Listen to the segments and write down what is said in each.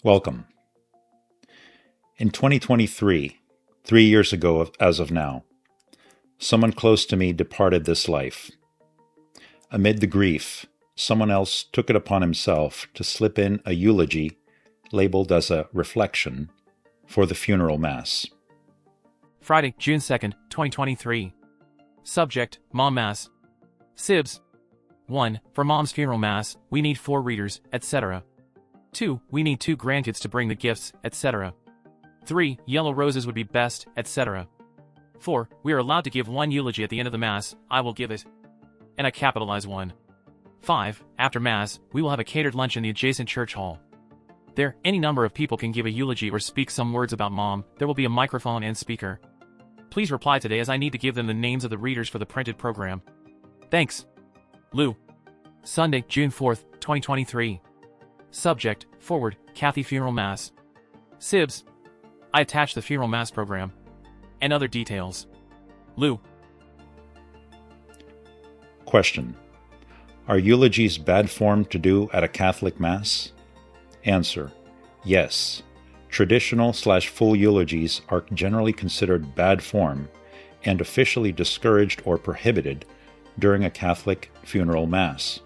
Welcome. In 2023, 3 years ago as of now, someone close to me departed this life. Amid the grief, someone else took it upon himself to slip in a eulogy labeled as a reflection for the funeral mass. Friday, June 2nd, 2023. Subject, Mom Mass. Sibs. 1. For Mom's funeral mass, we need 4 readers, etc. 2. We need 2 grandkids to bring the gifts, etc. 3. Yellow roses would be best, etc. 4. We are allowed to give 1 eulogy at the end of the mass, I will give it. And I capitalize 1. 5. After mass, we will have a catered lunch in the adjacent church hall. There, any number of people can give a eulogy or speak some words about Mom. There will be a microphone and speaker. Please reply today as I need to give them the names of the readers for the printed program. Thanks. Lou. Sunday, June 4th, 2023. Subject, forward, Kathy Funeral Mass. Sibs. I attached the funeral mass program. And other details. Lou. Question. Are eulogies bad form to do at a Catholic Mass? Answer. Yes. Traditional/full eulogies are generally considered bad form and officially discouraged or prohibited during a Catholic funeral Mass.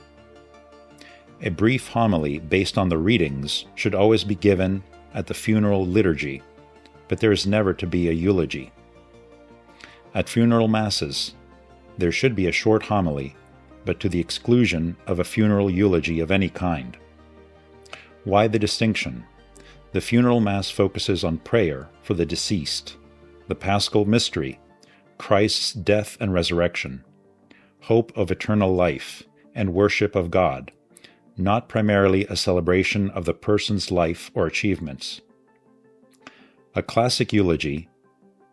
A brief homily based on the readings should always be given at the funeral liturgy, but there is never to be a eulogy. At funeral Masses, there should be a short homily, but to the exclusion of a funeral eulogy of any kind. Why the distinction? The funeral Mass focuses on prayer for the deceased, the Paschal mystery, Christ's death and resurrection, hope of eternal life, and worship of God, not primarily a celebration of the person's life or achievements. A classic eulogy,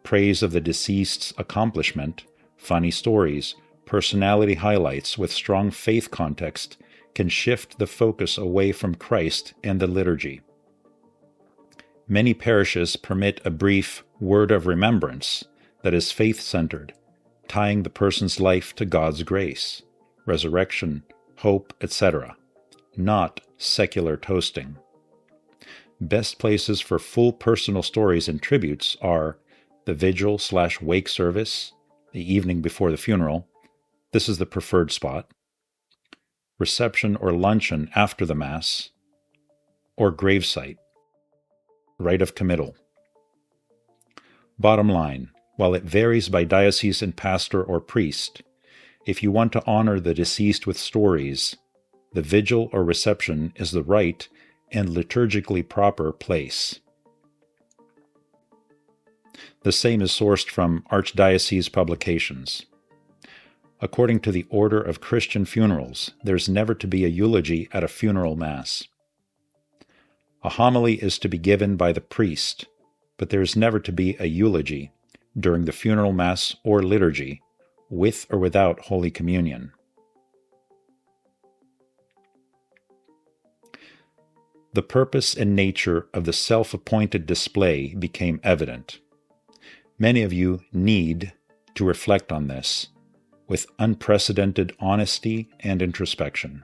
praise of the deceased's accomplishment, funny stories, personality highlights with strong faith context, can shift the focus away from Christ and the liturgy. Many parishes permit a brief word of remembrance that is faith-centered, tying the person's life to God's grace, resurrection, hope, etc., not secular toasting. Best places for full personal stories and tributes are the vigil/wake service, the evening before the funeral. This is the preferred spot. Reception or luncheon after the Mass, or gravesite, rite of committal. Bottom line, while it varies by diocese and pastor or priest, if you want to honor the deceased with stories, the vigil or reception is the right and liturgically proper place. The same is sourced from Archdiocese publications. According to the Order of Christian Funerals, there's never to be a eulogy at a funeral Mass. A homily is to be given by the priest, but there is never to be a eulogy during the funeral Mass or liturgy, with or without Holy Communion. The purpose and nature of the self-appointed display became evident. Many of you need to reflect on this with unprecedented honesty and introspection.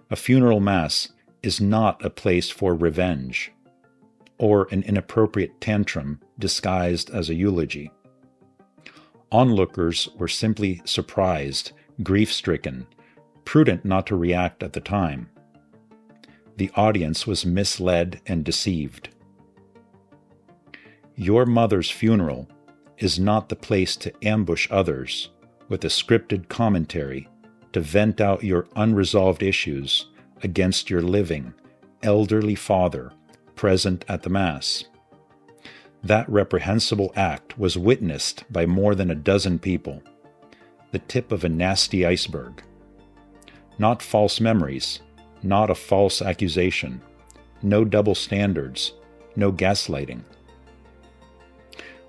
A funeral Mass is not a place for revenge or an inappropriate tantrum disguised as a eulogy. Onlookers were simply surprised, grief-stricken, prudent not to react at the time. The audience was misled and deceived. Your mother's funeral is not the place to ambush others with a scripted commentary to vent out your unresolved issues against your living, elderly father present at the Mass. That reprehensible act was witnessed by more than a dozen people, the tip of a nasty iceberg. Not false memories, not a false accusation, no double standards, no gaslighting.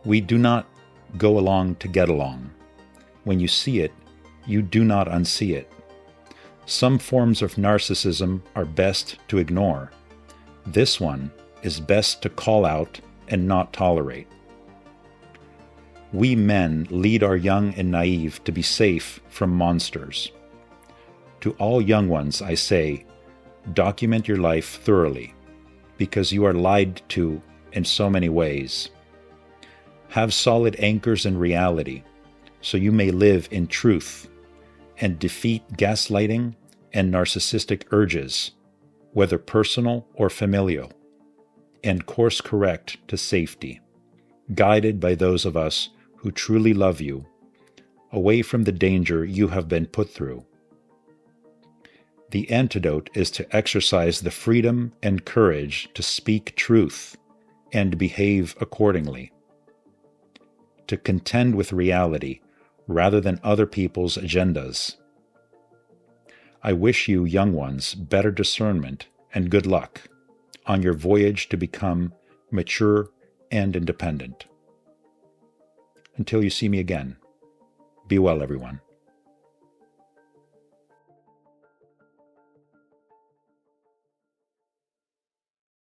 We do not go along to get along. When you see it, you do not unsee it. Some forms of narcissism are best to ignore. This one is best to call out and not tolerate. We men lead our young and naive to be safe from monsters. To all young ones, I say, document your life thoroughly. because you are lied to in so many ways. Have solid anchors in reality, so you may live in truth and defeat gaslighting and narcissistic urges, whether personal or familial, and course correct to safety, guided by those of us who truly love you, away from the danger you have been put through. The antidote is to exercise the freedom and courage to speak truth and behave accordingly, to contend with reality rather than other people's agendas. I wish you, young ones, better discernment and good luck on your voyage to become mature and independent. Until you see me again, be well, everyone.